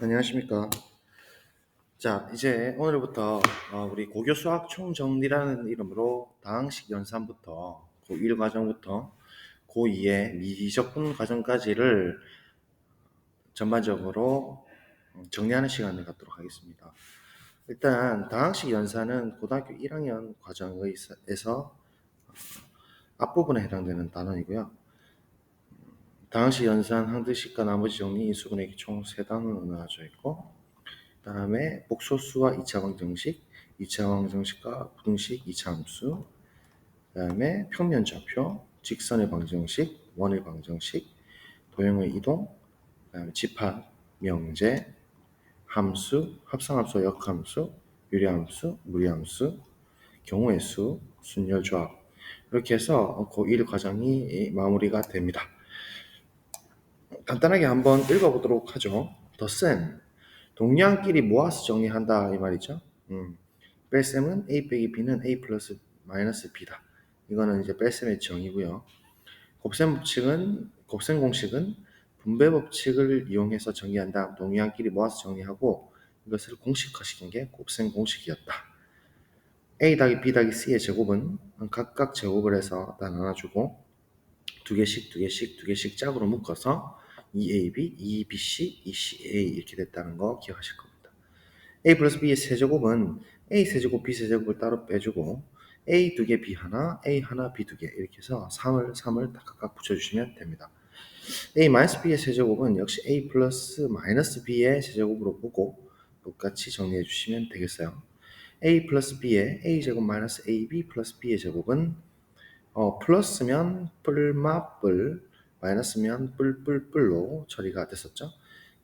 안녕하십니까. 자, 이제 오늘부터 우리 고교 수학 총정리라는 이름으로 다항식 연산부터 고1 과정부터 고2의 미적분 과정까지를 전반적으로 정리하는 시간을 갖도록 하겠습니다. 일단 다항식 연산은 고등학교 1학년 과정에서 앞부분에 해당되는 단원이고요. 다항식 연산, 항등식과 나머지 정리, 인수분해기 총 3단원으로 나눠져 있고, 그 다음에 복소수와 2차 방정식, 2차 방정식과 부등식, 2차 함수, 그 다음에 평면좌표, 직선의 방정식, 원의 방정식, 도형의 이동, 그 다음에 집합, 명제, 함수, 합성함수, 역함수, 유리함수, 무리함수, 경우의 수, 순열조합, 이렇게 해서 고1 과정이 마무리가 됩니다. 간단하게 한번 읽어보도록 하죠. 덧셈, 동량끼리 모아서 정리한다 이 말이죠. 뺄셈은 a 빼기 b는 a 플러스 마이너스 b다. 이거는 이제 뺄셈의 정의고요. 곱셈 공식은 분배 법칙을 이용해서 정의한다. 동량끼리 모아서 정리하고 이것을 공식화시킨 게 곱셈 공식이었다. a 더하기 b 더하기 c의 제곱은 각각 제곱을 해서 다 나눠주고 두 개씩 짝으로 묶어서 2ab, 2bc, 2ca 이렇게 됐다는 거 기억하실 겁니다. a 플러스 b의 세제곱은 a 세제곱, b 세제곱을 따로 빼주고 a 2개, b 하나, a 하나, b 2개 이렇게 해서 3을 다 각각 붙여주시면 됩니다. a 마이너스 b의 세제곱은 역시 a 플러스 마이너스 b의 세제곱으로 보고 똑같이 정리해 주시면 되겠어요. a 플러스 b의 a제곱 마이너스 ab 플러스 b의 제곱은 플러스면 뿔마 뿔, 마이너스면 뿔뿔뿔로 처리가 됐었죠.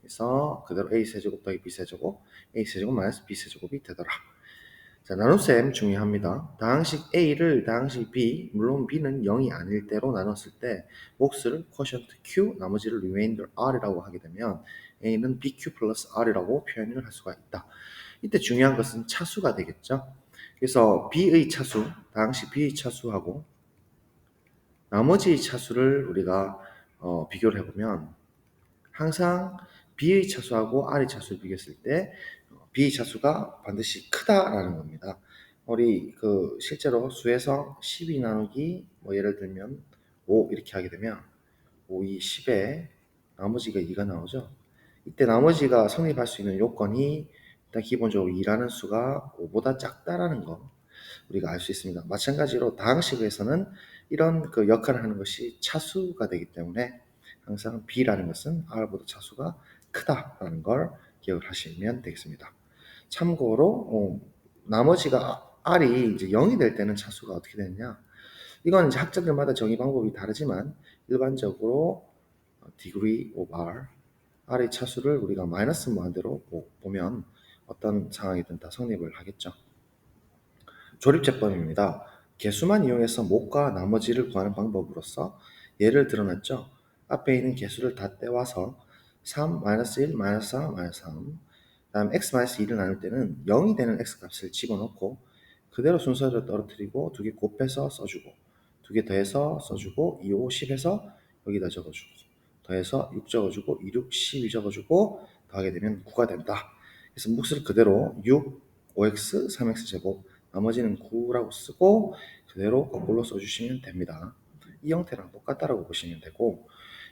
그래서 그대로 a 세제곱 더하기 b 세제곱, a 세제곱 마이너스 b 세제곱이 되더라. 자, 나눗셈 중요합니다. 다항식 a를 다항식 b, 물론 b는 0이 아닐 때로 나눴을 때 몫을 quotient q, 나머지를 remainder r이라고 하게 되면 a는 bq 플러스 r이라고 표현을 할 수가 있다. 이때 중요한 것은 차수가 되겠죠. 그래서 b의 차수, 다항식 b의 차수하고 나머지 차수를 우리가 비교를 해보면 항상 B의 차수하고 R의 차수를 비교했을 때 B의 차수가 반드시 크다라는 겁니다. 우리 실제로 수에서 12 나누기 예를 들면 5 이렇게 하게 되면 5, 2, 10에 나머지가 2가 나오죠. 이때 나머지가 성립할 수 있는 요건이 일단 기본적으로 2라는 수가 5보다 작다라는 거 우리가 알 수 있습니다. 마찬가지로 다항식에서는 이런 역할을 하는 것이 차수가 되기 때문에 항상 B라는 것은 R보다 차수가 크다라는 걸 기억을 하시면 되겠습니다. 참고로 나머지가 R이 이제 0이 될 때는 차수가 어떻게 되느냐? 이건 이제 학자들마다 정의 방법이 다르지만 일반적으로 degree of R, R의 차수를 우리가 마이너스 무한대로 보면 어떤 상황이든 다 성립을 하겠죠. 조립제법입니다. 개수만 이용해서 목과 나머지를 구하는 방법으로서 예를 들어놨죠. 앞에 있는 개수를 다 떼와서 3, -1, -4, -3 다음 x-2를 나눌 때는 0이 되는 x값을 집어넣고 그대로 순서대로 떨어뜨리고 두 개 곱해서 써주고 두 개 더해서 써주고 2, 5, 10 해서 여기다 적어주고 더해서 6 적어주고 2, 6, 12 적어주고 더하게 되면 9가 된다. 그래서 몫을 그대로 6, 5x, 3x 제곱 나머지는 9라고 쓰고 그대로 거꾸로 써주시면 됩니다. 이 형태랑 똑같다라고 보시면 되고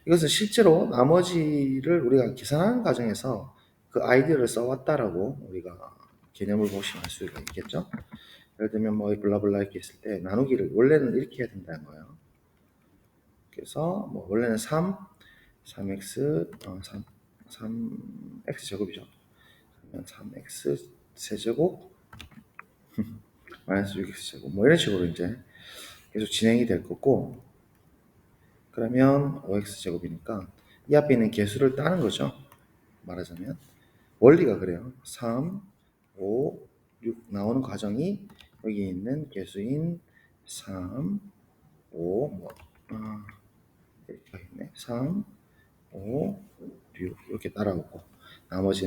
이것은 실제로 나머지를 우리가 계산하는 과정에서 그 아이디어를 써왔다라고 우리가 개념을 보시면 알 수가 있겠죠. 예를 들면 블라블라 이렇게 했을 때 나누기를 원래는 이렇게 해야 된다는 거예요. 그래서 원래는 3x 3x 제곱이죠. 그러면 3x 세제곱 마이너스 6x 제곱 이런 식으로 이제 계속 진행이 될 거고 그러면 5x 제곱이니까 이 앞에 있는 개수를 따는 거죠. 말하자면 원리가 그래요. 3, 5, 6 나오는 과정이 여기 있는 개수인 3, 5 이렇게 있네. 3, 5, 6 이렇게 따라오고 나머지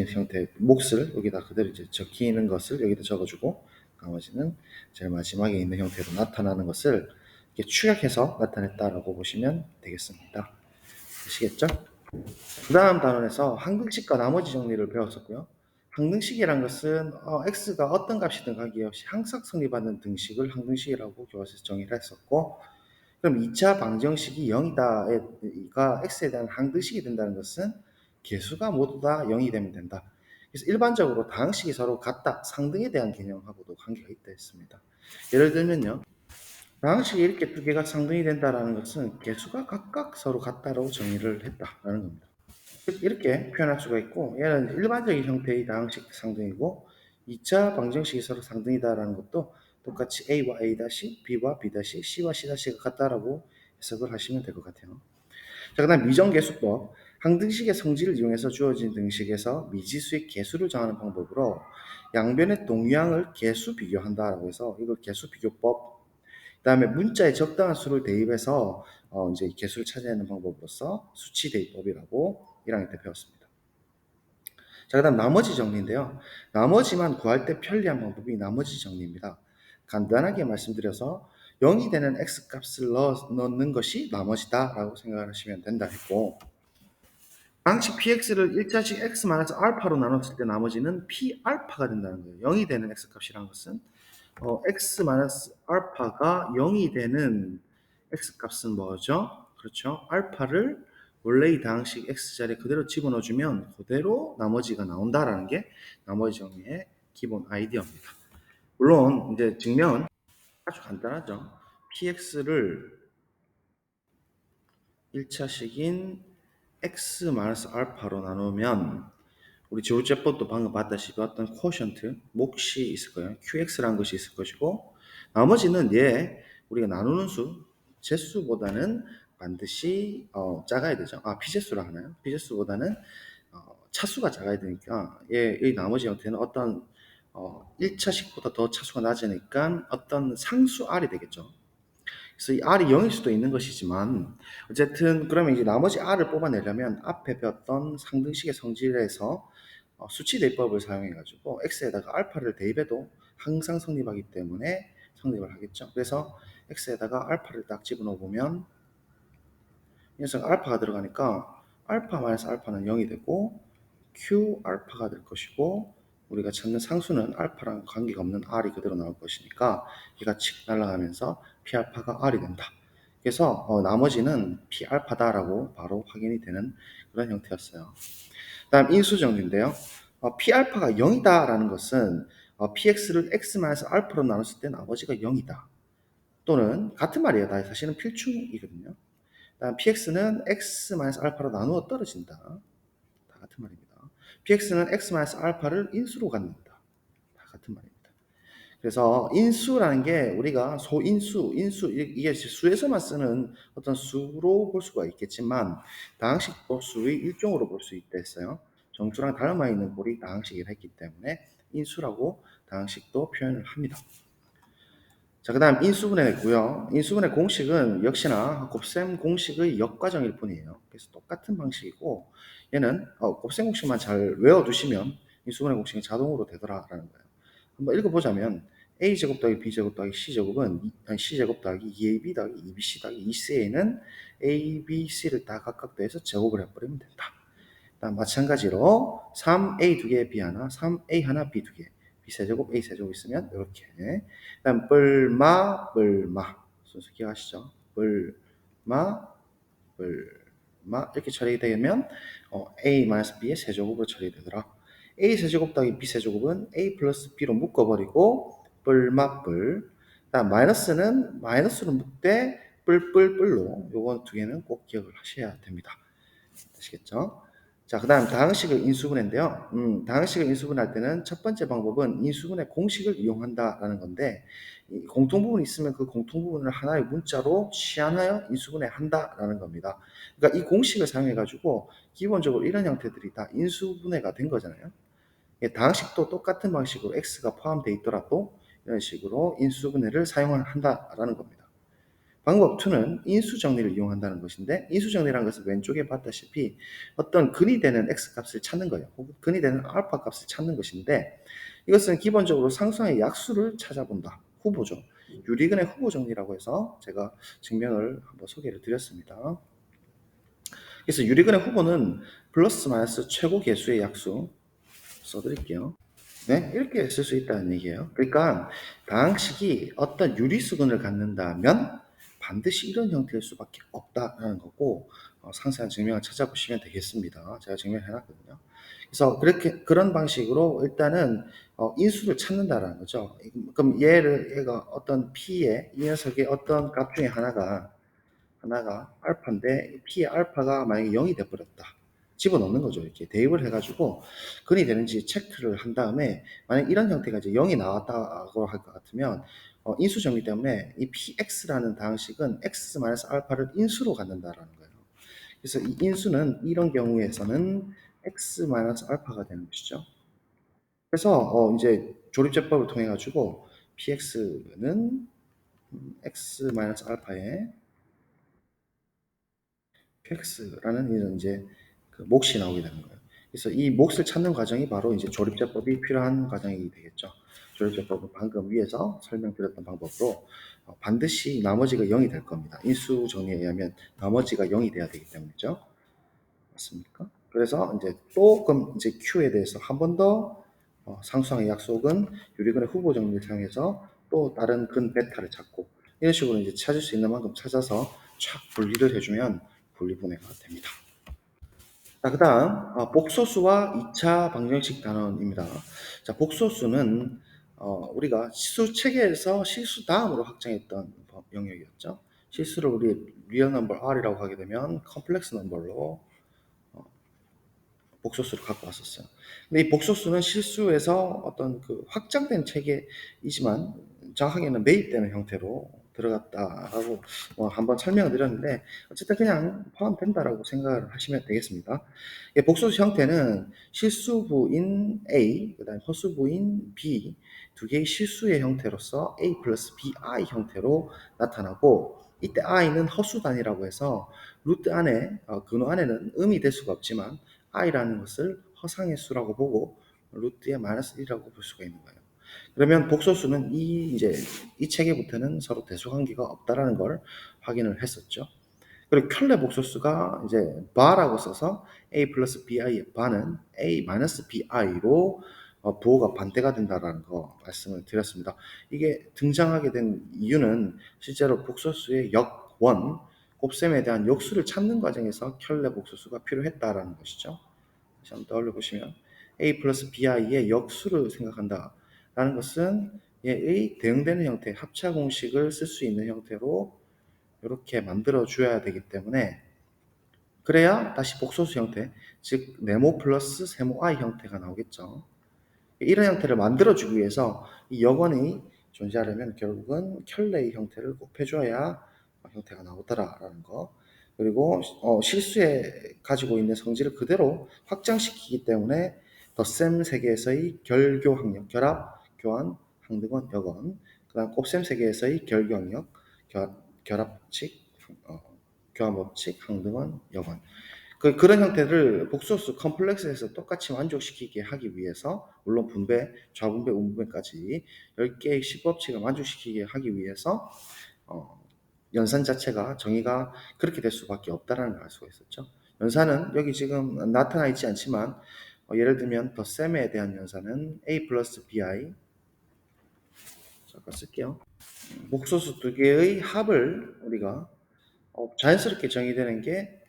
형태의 몫을 여기다 그대로 이제 적히는 것을 여기다 적어주고 나머지는 제일 마지막에 있는 형태로 나타나는 것을 이렇게 축약해서 나타냈다라고 보시면 되겠습니다. 아시겠죠? 그 다음 단원에서 항등식과 나머지 정리를 배웠었고요. 항등식이란 것은 x가 어떤 값이든 관계없이 항상 성립하는 등식을 항등식이라고 교과서에서 정의를 했었고, 그럼 2차 방정식이 0이다가 x에 대한 항등식이 된다는 것은 개수가 모두 다 0이 되면 된다. 그래서 일반적으로 다항식이 서로 같다, 상등에 대한 개념하고도 관계가 있다 했습니다. 예를 들면요. 다항식이 이렇게 두 개가 상등이 된다는 것은 개수가 각각 서로 같다고 정의를 했다라는 겁니다. 이렇게 표현할 수가 있고, 얘는 일반적인 형태의 다항식 상등이고 2차 방정식이 서로 상등이다라는 것도 똑같이 a와 a-, b와 b-, c와 c-가 같다라고 해석을 하시면 될 것 같아요. 자, 그 다음 미정계수법. 항등식의 성질을 이용해서 주어진 등식에서 미지수의 개수를 정하는 방법으로 양변의 동량을 개수 비교한다라고 해서 이걸 개수 비교법. 그 다음에 문자에 적당한 수를 대입해서 이제 개수를 찾아내는 방법으로서 수치 대입법이라고 1학년 때 배웠습니다. 자, 그 다음 나머지 정리인데요. 나머지만 구할 때 편리한 방법이 나머지 정리입니다. 간단하게 말씀드려서 0이 되는 x값을 넣는 것이 나머지다 라고 생각하시면 된다 했고, 방식 px를 1자씩 x-알파로 나눴을 때 나머지는 p알파가 된다는 거예요. 0이 되는 x값이란 것은 x-알파가 0이 되는 x값은 뭐죠? 그렇죠. 알파를 원래의 다항식 x자리에 그대로 집어넣어주면 그대로 나머지가 나온다라는 게 나머지 정리의 기본 아이디어입니다. 물론 이제 증명은 아주 간단하죠. px를 1차식인 x-알파로 나누면 우리 지우제법도 방금 봤다시피 어떤 쿼션트, 몫이 있을 거예요. qx라는 것이 있을 것이고, 나머지는 우리가 나누는 수, 제수보다는 반드시 작아야 되죠. 피제수라 하나요? 피제수보다는 차수가 작아야 되니까 이 나머지 형태는 어떤 1차식보다 더 차수가 낮으니까 어떤 상수 r이 되겠죠. 그래서 이 r이 0일 수도 있는 것이지만 어쨌든 그러면 이제 나머지 r을 뽑아내려면 앞에 배웠던 상등식의 성질에서 수치 대입법을 사용해가지고 x에다가 알파를 대입해도 항상 성립하기 때문에 성립을 하겠죠. 그래서 x에다가 알파를 딱 집어넣어 보면 이 녀석 알파가 들어가니까 알파 마이너스 알파는 0이 되고 q 알파가 될 것이고, 우리가 찾는 상수는 알파랑 관계가 없는 r이 그대로 나올 것이니까 얘가 칙 날아가면서 p 알파가 r이 된다. 그래서 나머지는 p 알파다라고 바로 확인이 되는 그런 형태였어요. 다음 인수정리인데요. P알파가 0이다라는 것은 Px를 x-알파로 나눴을 때 나머지가 0이다. 또는 같은 말이에요. 다 사실은 필충이거든요. 다음 Px는 x-알파로 나누어 떨어진다. 다 같은 말입니다. Px는 x-알파를 인수로 갖는다. 다 같은 말입니다. 그래서 인수라는 게 우리가 소인수, 인수, 이게 수에서만 쓰는 어떤 수로 볼 수가 있겠지만 다항식도 수의 일종으로 볼 수 있다 했어요. 정수랑 닮아 있는 꼴이 다항식이라 했기 때문에 인수라고 다항식도 표현을 합니다. 자, 그 다음 인수분해 있고요. 인수분해 공식은 역시나 곱셈 공식의 역과정일 뿐이에요. 그래서 똑같은 방식이고, 얘는 곱셈 공식만 잘 외워두시면 인수분해 공식이 자동으로 되더라라는 거예요. 한번 읽어보자면 a제곱 더하기 b제곱 더하기 c제곱은 c제곱 더하기 2ab 더하기 2bc 더하기 2ca는 a, b, c를 다 각각 더해서 제곱을 해버리면 된다. 다음 마찬가지로 3a 두 개, b 하나, 3a 하나, b 두 개, b 세제곱, a 세제곱 있으면 이렇게. 다음 뿔마, 순서 기억하시죠? 뿔마, 이렇게 처리되면 a-b의 세제곱으로 처리되더라. a 세제곱 더하기 b 세제곱은 a 플러스 b로 묶어버리고 뿔. 다음 마이너스는 마이너스로 묶되 뿔로 요거 두 개는 꼭 기억을 하셔야 됩니다. 아시겠죠? 자, 그 다음 다항식을 인수분해인데요. 다항식을 인수분할 때는 첫 번째 방법은 인수분해 공식을 이용한다라는 건데, 공통부분이 있으면 그 공통부분을 하나의 문자로 치환하여 인수분해 한다라는 겁니다. 그러니까 이 공식을 사용해가지고 기본적으로 이런 형태들이 다 인수분해가 된 거잖아요. 다항식도 똑같은 방식으로 x가 포함되어 있더라도 이런 식으로 인수분해를 사용한다라는 겁니다. 방법 2는 인수정리를 이용한다는 것인데, 인수정리라는 것은 왼쪽에 봤다시피 어떤 근이 되는 x값을 찾는 거예요. 혹은 근이 되는 알파 값을 찾는 것인데, 이것은 기본적으로 상수항의 약수를 찾아본다. 후보죠. 유리근의 후보 정리라고 해서 제가 증명을 한번 소개를 드렸습니다. 그래서 유리근의 후보는 플러스 마이너스 최고 개수의 약수 써드릴게요. 네, 이렇게 쓸 수 있다는 얘기예요. 그러니까 다항식이 어떤 유리수근을 갖는다면 반드시 이런 형태일 수밖에 없다라는 거고, 상세한 증명을 찾아보시면 되겠습니다. 제가 증명해놨거든요. 그래서 그런 방식으로 일단은 인수를 찾는다라는 거죠. 그럼 얘가 어떤 P의 이 녀석의 어떤 값 중에 하나가 알파인데 P의 알파가 만약에 0이 돼버렸다. 집어넣는 거죠. 이렇게 대입을 해가지고 근이 되는지 체크를 한 다음에 만약 이런 형태가 이제 0이 나왔다고 할 것 같으면 인수정리 때문에 이 px라는 다항식은 x-알파를 인수로 갖는다라는 거예요. 그래서 이 인수는 이런 경우에서는 x-알파가 되는 것이죠. 그래서 이제 조립제법을 통해 가지고 px는 x-알파의 px라는 이런 이제 그 몫이 나오게 되는 거예요. 그래서 이 몫을 찾는 과정이 바로 이제 조립제법이 필요한 과정이 되겠죠. 조립제법은 방금 위에서 설명드렸던 방법으로 반드시 나머지가 0이 될 겁니다. 인수 정리에 의하면 나머지가 0이 돼야 되기 때문이죠. 맞습니까? 그래서 이제 또 그럼 이제 Q에 대해서 한 번 더 상수항의 약속은 유리근의 후보 정리를 사용해서 또 다른 근 베타를 찾고 이런 식으로 이제 찾을 수 있는 만큼 찾아서 촥 분리를 해주면 분리분해가 됩니다. 자, 그 다음 복소수와 2차 방정식 단원입니다. 자, 복소수는 우리가 수 체계에서 실수 다음으로 확정했던 영역이었죠. 실수를 우리 리얼 넘버 R이라고 하게 되면 컴플렉스 넘버로 복소수를 갖고 왔었어요. 근데 이 복소수는 실수에서 어떤 그 확장된 체계이지만 정확하게는 매입되는 형태로 들어갔다라고 한번 설명을 드렸는데 어쨌든 그냥 포함된다라고 생각을 하시면 되겠습니다. 복소수 형태는 실수부인 A, 그다음 허수부인 B 두 개의 실수의 형태로서 A 플러스 BI 형태로 나타나고 이때 i는 허수단위라고 해서 루트 안에 근호 안에는 음이 될 수가 없지만 i라는 것을 허상의 수라고 보고 루트의 마이너스 1이라고 볼 수가 있는 거예요. 그러면 복소수는 이 체계부터는 서로 대소관계가 없다라는 걸 확인을 했었죠. 그리고 켤레 복소수가 이제 바라고 써서 a 플러스 bi의 바는 a 마이너스 bi로 부호가 반대가 된다라는 거 말씀을 드렸습니다. 이게 등장하게 된 이유는 실제로 복소수의 역원, 곱셈에 대한 역수를 찾는 과정에서 켤레 복소수가 필요했다라는 것이죠. 다시 한번 떠올려 보시면 a 플러스 bi의 역수를 생각한다라는 것은 얘의 대응되는 형태, 합차 공식을 쓸 수 있는 형태로 이렇게 만들어 줘야 되기 때문에 그래야 다시 복소수 형태, 즉 네모 플러스 세모 i 형태가 나오겠죠. 이런 형태를 만들어주기 위해서 이 역원이 존재하려면 결국은 켤레의 형태를 꼭 해줘야 형태가 나오더라라는 거. 그리고 실수에 가지고 있는 성질을 그대로 확장시키기 때문에 덧셈 세계에서의 결교 항력, 결합, 교환, 항등원, 역원, 그다음 곱셈 세계에서의 결교 항력, 결합칙, 교환법칙, 항등원, 역원. 그런 형태를 복소수 컴플렉스에서 똑같이 만족시키게 하기 위해서 물론 분배, 좌분배, 우분배까지 10개의 시법칙을 만족시키게 하기 위해서 연산 자체가 정의가 그렇게 될 수밖에 없다라는 걸 알 수가 있었죠. 연산은 여기 지금 나타나 있지 않지만 예를 들면 덧셈에 대한 연산은 a 플러스 bi 잠깐 쓸게요. 복소수 두 개의 합을 우리가 자연스럽게 정의되는 게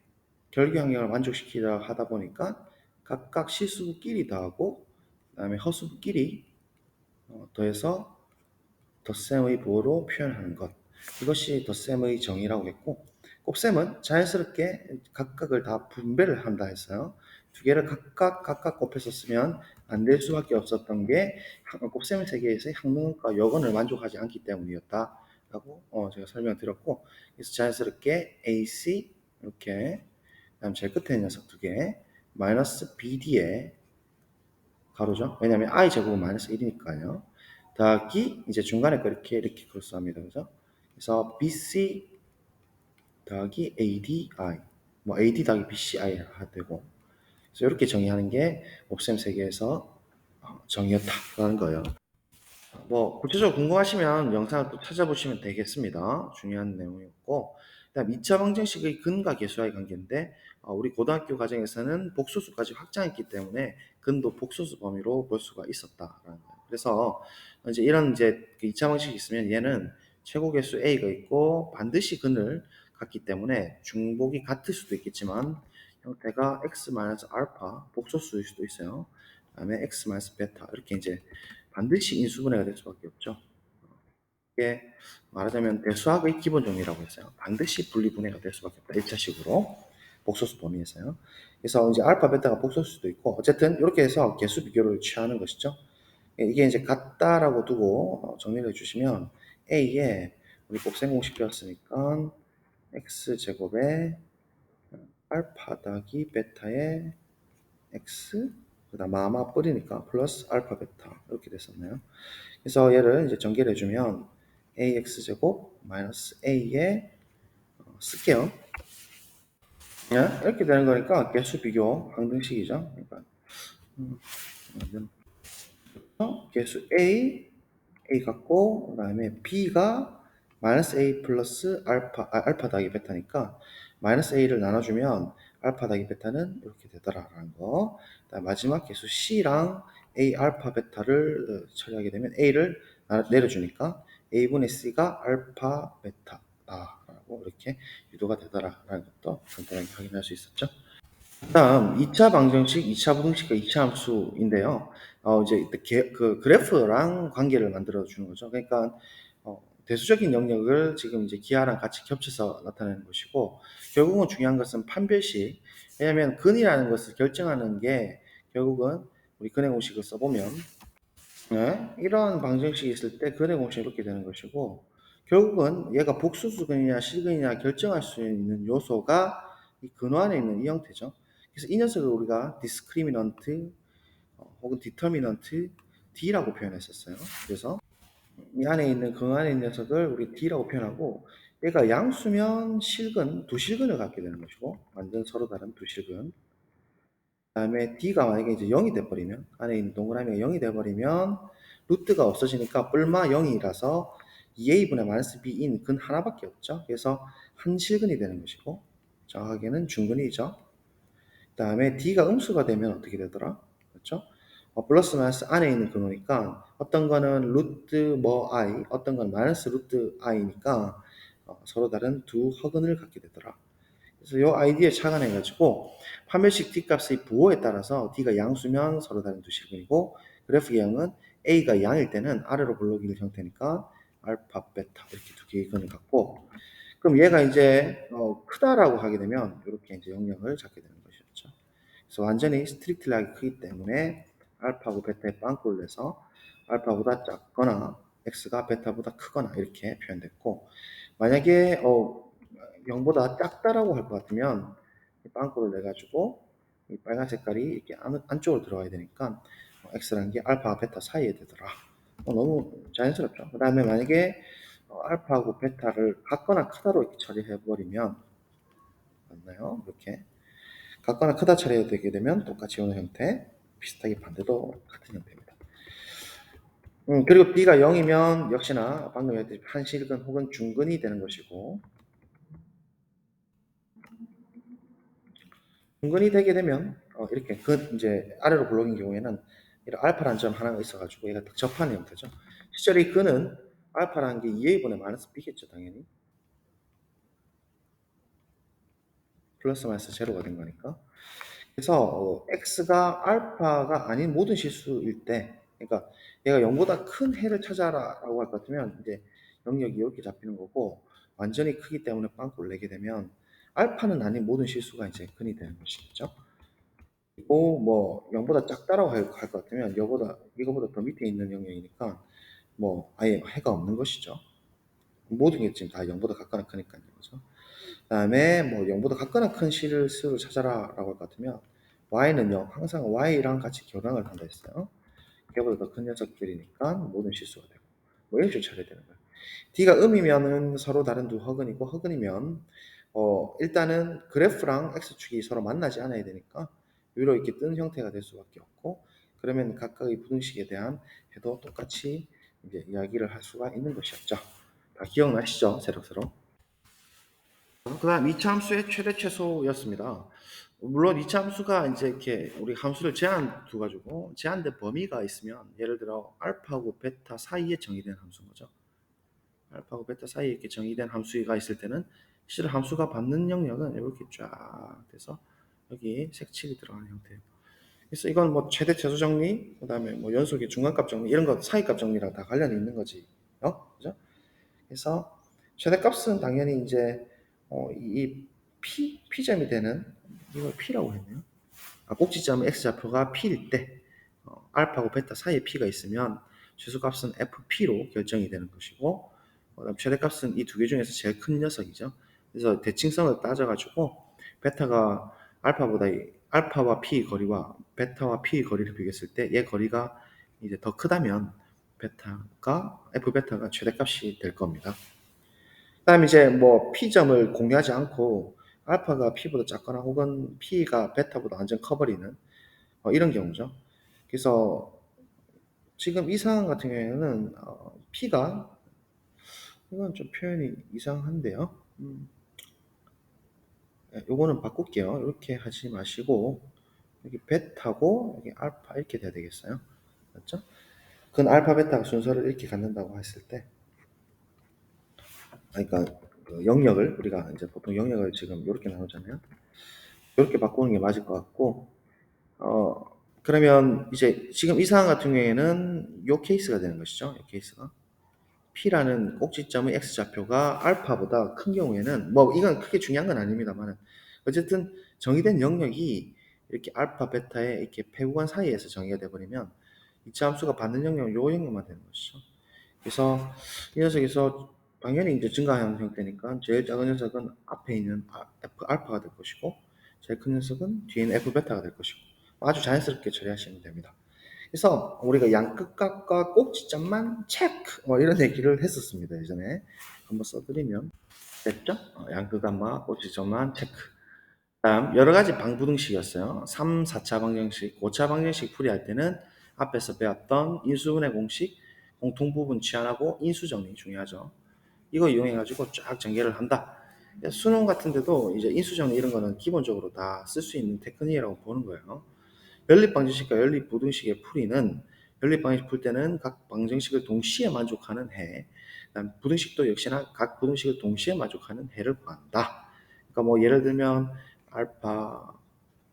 결교 항력을 만족시키려 하다 보니까 각각 실수끼리 더하고 그다음에 허수끼리 더해서 덧셈의 부호로 표현하는 것. 이것이 덧셈의 정의라고 했고 곱셈은 자연스럽게 각각을 다 분배를 한다 했어요. 두 개를 각각 곱해서 쓰면 안 될 수밖에 없었던 게 곱셈 세계에서의 항등과 역원을 만족하지 않기 때문이었다라고 제가 설명드렸고 그래서 자연스럽게 AC 이렇게 그다음 제일 끝에 있는 녀석 두 개, 마이너스 BD에 가로죠. 왜냐하면 I 제곱은 마이너스 1이니까요. 더하기 이제 중간에 거 이렇게 크로스합니다. 그죠? 그래서 BC 더하기 ADI, 뭐 AD 더하기 BCI가 되고, 그래서 이렇게 정의하는 게 곱셈 세계에서 정의였다라는 거예요. 뭐 구체적으로 궁금하시면 영상을 또 찾아보시면 되겠습니다. 중요한 내용이었고, 그다음 2차 방정식의 근과 계수와의 관계인데 우리 고등학교 과정에서는 복소수까지 확장했기 때문에 근도 복소수 범위로 볼 수가 있었다라는 거예요. 그래서 이제 이런 이제 그 2차 방정식이 있으면 얘는 최고 계수 a가 있고 반드시 근을 갖기 때문에 중복이 같을 수도 있겠지만 형태가 x-알파 복소수일 수도 있어요. 그다음에 x-베타 이렇게 이제 반드시 인수분해가 될 수밖에 없죠. 이게 말하자면 대수학의 기본 정리라고 했어요. 반드시 분리분해가 될 수밖에 없다. 1차식으로 복소수 범위에서요. 그래서 이제 알파, 베타가 복소수도 있고 어쨌든 이렇게 해서 개수 비교를 취하는 것이죠. 이게 이제 같다라고 두고 정리를 해주시면 A에 우리 곱셈 공식 배웠으니까 X제곱에 알파 더하기 베타의 X 그다음 마마 뿌리니까 플러스 알파 베타 이렇게 됐었나요? 그래서 얘를 이제 전개를 해주면 AX제곱 마이너스 A에 쓸게요. 예? 이렇게 되는 거니까 개수 비교 방정식이죠. 그러니까 개수 A 같고 그다음에 B가 마이너스 A 플러스 알파 더하기 베타니까 마이너스 A를 나눠주면 알파 더하기 베타는 이렇게 되더라라는 거. 그다음 마지막 개수 C랑 A 알파 베타를 처리하게 되면 A를 내려주니까 A분의 C가 알파 베타다라고 이렇게 유도가 되더라라는 것도 간단하게 확인할 수 있었죠. 다음 2차 방정식, 2차 부등식과 2차 함수인데요. 이제 그 그래프랑 관계를 만들어 주는 거죠. 그러니까 대수적인 영역을 지금 이제 기하랑 같이 겹쳐서 나타내는 것이고 결국은 중요한 것은 판별식. 왜냐하면 근이라는 것을 결정하는 게 결국은 우리 근의 공식을 써보면 이런 방정식이 있을 때 근의 공식이 이렇게 되는 것이고 결국은 얘가 복수수근이냐 실근이냐 결정할 수 있는 요소가 이 근호 안에 있는 이 형태죠. 그래서 이 녀석을 우리가 디스크리미넌트 혹은 디터미넌트 D라고 표현했었어요. 그래서 이 안에 있는 근호 안에 있는 녀석을 우리 D라고 표현하고 얘가 양수면 실근, 두 실근을 갖게 되는 것이고 완전 서로 다른 두 실근. 그다음에 D가 만약에 이제 0이 돼버리면 안에 있는 동그라미가 0이 돼버리면 루트가 없어지니까 뿔마 0이라서 2a분의 마이너스 b인 근 하나밖에 없죠. 그래서 한 실근이 되는 것이고 정확하게는 중근이죠. 그 다음에 D가 음수가 되면 어떻게 되더라? 그렇죠? 플러스 마이너스 안에 있는 근호니까 어떤 거는 루트 뭐 i, 어떤 건 마이너스 루트 i니까 서로 다른 두 허근을 갖게 되더라. 그래서 이 아이디에 착안해가지고 판별식 D값의 부호에 따라서 D가 양수면 서로 다른 두 실근이고 그래프 개형은 A가 양일 때는 아래로 블록일 형태니까 알파, 베타 이렇게 두 개의 근을 갖고 그럼 얘가 이제 크다라고 하게 되면 이렇게 이제 영역을 잡게 되는 것이었죠. 그래서 완전히 스트릭트하게 크기 때문에 알파하고 베타의 빵꾸를 내서 알파보다 작거나 x가 베타보다 크거나 이렇게 표현됐고 만약에 0보다 작다라고 할 것 같으면 빵꾸를 내가지고 이 빨간 색깔이 이렇게 안쪽으로 들어가야 되니까 x라는 게 알파와 베타 사이에 되더라. 너무 자연스럽죠. 그 다음에 만약에 알파하고 베타를 같거나 크다로 이렇게 처리해버리면 맞나요? 이렇게 같거나 크다 처리되게 되면 똑같이 오는 형태 비슷하게 반대도 같은 형태입니다. 그리고 b가 0이면 역시나 방금 했듯이 한실근 혹은 중근이 되는 것이고 중근이 되게 되면 이렇게 이제 아래로 블록인 경우에는 이런 알파라는 점 하나가 있어가지고 얘가 딱 접하는 형태죠. 실제로 이 근은 알파라는 게 2a분의 마이너스 b겠죠 당연히 플러스 마이너스 제로가 된 거니까 그래서 x가 알파가 아닌 모든 실수일 때 그러니까 얘가 0보다 큰 해를 찾아라라고 할 것 같으면 이제 영역이 이렇게 잡히는 거고 완전히 크기 때문에 빵꾸를 내게 되면 알파는 아닌 모든 실수가 이제 근이 되는 것이겠죠. 그리고 뭐 0보다 작다라고 할 것 같으면 이거보다 더 밑에 있는 영역이니까 뭐 아예 해가 없는 것이죠. 모든 게 지금 다 0보다 같거나 크니까요. 그죠? 그다음에 뭐 0보다 같거나 큰 실수를 찾아라라고 할 것 같으면 y는 0, 항상 y랑 같이 교량을 한다 했어요. 걔보다 더 큰 녀석들이니까 모든 실수가 되고 뭐 이런 식으로 처리되는 거예요. D가 음이면은 서로 다른 두 허근이고 허근이면 일단은 그래프랑 x축이 서로 만나지 않아야 되니까 위로 이렇게 뜬 형태가 될 수밖에 없고 그러면 각각의 부등식에 대한 해도 똑같이 이제 이야기를 할 수가 있는 것이었죠. 다 기억나시죠? 새록새록. 그다음 이차 함수의 최대 최소였습니다. 물론 이차 함수가 이제 이렇게 우리 함수를 제한 두 가지고 제한된 범위가 있으면 예를 들어 알파하고 베타 사이에 정의된 함수인 거죠. 알파하고 베타 사이에 이렇게 정의된 함수가 있을 때는 실제 함수가 받는 영역은 이렇게 쫙 돼서 여기 색칠이 들어가는 형태예요. 그래서 이건 뭐 최대 최소 정리, 그다음에 뭐 연속의 중간값 정리 이런 거 사이값 정리랑 다 관련이 있는 거지. 그죠? 그래서 최대값은 당연히 이제 이 P점이 되는 이걸 P라고 했네요. 꼭지점의 X좌표가 P일 때 알파하고 베타 사이에 P가 있으면 최소값은 FP로 결정이 되는 것이고 그다음 최대값은 이 두 개 중에서 제일 큰 녀석이죠. 그래서 대칭성을 따져가지고 베타가 알파와 P 거리와 베타와 P 거리를 비교했을 때 얘 거리가 이제 더 크다면 F베타가 최대값이 될 겁니다. 그다음에 이제 뭐 P점을 공유하지 않고 알파가 P보다 작거나 혹은 P가 베타보다 완전 커버리는 이런 경우죠. 그래서 지금 이 상황 같은 경우에는 P가 이건 좀 표현이 이상한데요. 요거는 바꿀게요. 이렇게 하지 마시고 여기 베타고 여기 알파 이렇게 돼야 되겠어요. 맞죠? 그건 알파 베타가 순서를 이렇게 갖는다고 했을 때 그러니까 그 영역을 우리가 이제 보통 영역을 지금 이렇게 나누잖아요. 이렇게 바꾸는 게 맞을 것 같고 그러면 이제 지금 이 상황 같은 경우에는 요 케이스가 되는 것이죠. 요 케이스가 P라는 꼭지점의 X좌표가 알파보다 큰 경우에는 뭐 이건 크게 중요한 건 아닙니다만 어쨌든 정의된 영역이 이렇게 알파 베타의 이렇게 패구간 사이에서 정의가 되어버리면 이차 함수가 받는 영역은 요 영역만 되는 것이죠. 그래서 이 녀석에서 당연히 이제 증가하는 형태니까 제일 작은 녀석은 앞에 있는 F 알파가 될 것이고 제일 큰 녀석은 뒤에 있는 F 베타가 될 것이고 아주 자연스럽게 처리하시면 됩니다. 그래서 우리가 양끝값과 꼭지점만 체크 뭐 이런 얘기를 했었습니다. 예전에 한번 써드리면 됐죠? 양끝값과 꼭지점만 체크. 다음 여러 가지 방부등식이었어요. 3, 4차 방정식, 5차 방정식 풀이할 때는 앞에서 배웠던 인수분해 공식, 공통부분 취한하고 인수정리 중요하죠. 이거 이용해가지고 쫙 전개를 한다. 수능 같은 데도 이제 인수정리 이런 거는 기본적으로 다 쓸 수 있는 테크닉이라고 보는 거예요. 연립방정식과 연립부등식의 풀이는 연립방정식 풀 때는 각 방정식을 동시에 만족하는 해, 그다음 부등식도 역시나 각 부등식을 동시에 만족하는 해를 구한다. 그러니까 뭐 예를 들면 알파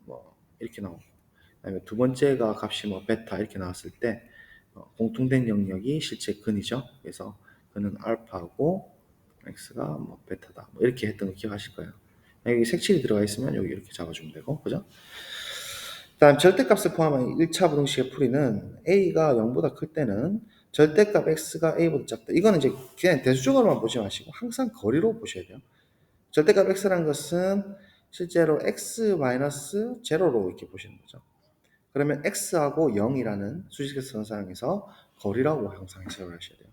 뭐 이렇게 나오고, 그다음에 두 번째가 값이 뭐 베타 이렇게 나왔을 때 공통된 영역이 실제 근이죠. 그래서 그는 알파고 x가 뭐 베타다. 뭐 이렇게 했던 거 기억하실 거예요. 여기 색칠이 들어가 있으면 여기 이렇게 잡아주면 되고, 그죠? 다음 절대값을 포함한 1차 부등식의 풀이는 a가 0보다 클 때는 절대값 x가 a보다 작다. 이거는 이제 그냥 대수적으로만 보지 마시고 항상 거리로 보셔야 돼요. 절대값 x라는 것은 실제로 x-0로 이렇게 보시는 거죠. 그러면 x하고 0이라는 수직선 상에서 거리라고 항상 해석을 하셔야 돼요.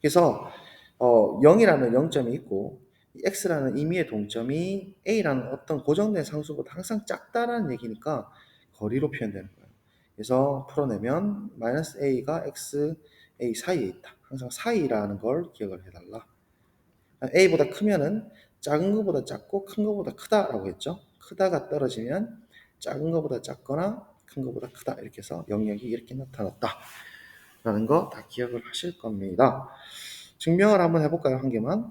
그래서 0이라는 0점이 있고 x라는 임의의 동점이 a라는 어떤 고정된 상수보다 항상 작다라는 얘기니까 거리로 표현되는 거예요. 그래서 풀어내면 마이너스 a가 x, a 사이에 있다. 항상 사이라는 걸 기억을 해달라. a보다 크면은 작은 것보다 작고 큰 것보다 크다라고 했죠. 크다가 떨어지면 작은 것보다 작거나 큰 것보다 크다 이렇게 해서 영역이 이렇게 나타났다 라는 거 다 기억을 하실 겁니다. 증명을 한번 해볼까요? 한 개만.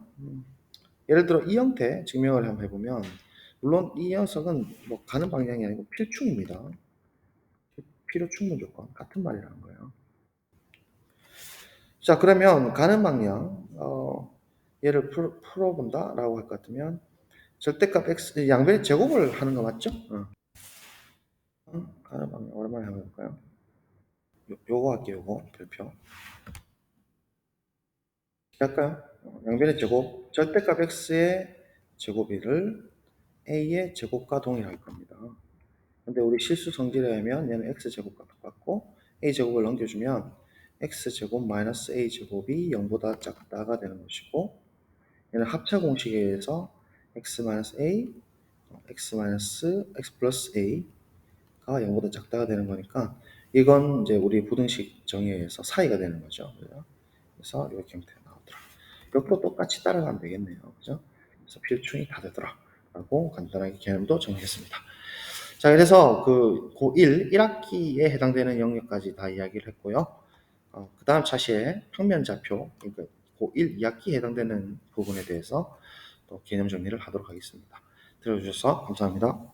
예를 들어 이 형태 증명을 한번 해보면 물론 이 녀석은 뭐 가는 방향이 아니고 필충입니다. 필요 충분 조건 같은 말이라는 거예요. 자, 그러면 가는 방향 얘를 풀어본다 라고 할 것 같으면 절대값 x 양변의 제곱을 하는 거 맞죠? 가는 방향 오랜만에 한번 해볼까요? 요거 할게요. 요거 별표 할까요? 양변의 제곱 절대값 x의 제곱이를 a의 제곱과 동일할 겁니다. 근데 우리 실수 성질에 의하면 얘는 x제곱과 똑같고 a제곱을 넘겨주면 x제곱 마이너스 a제곱이 0보다 작다가 되는 것이고 얘는 합차 공식에 의해서 x 마이너스 a, x 플러스 a가 0보다 작다가 되는 거니까 이건 이제 우리 부등식 정의에 의해서 사이가 되는 거죠. 그래서 이렇게 형태가 나오더라. 옆으로 똑같이 따라가면 되겠네요. 그죠? 그래서 필충이 다 되더라 라고 간단하게 개념도 정리했습니다. 자, 그래서 그 고1 1학기에 해당되는 영역까지 다 이야기를 했고요. 그 다음 차시에 평면좌표, 그러니까 고1 2학기에 해당되는 부분에 대해서 또 개념 정리를 하도록 하겠습니다. 들어주셔서 감사합니다.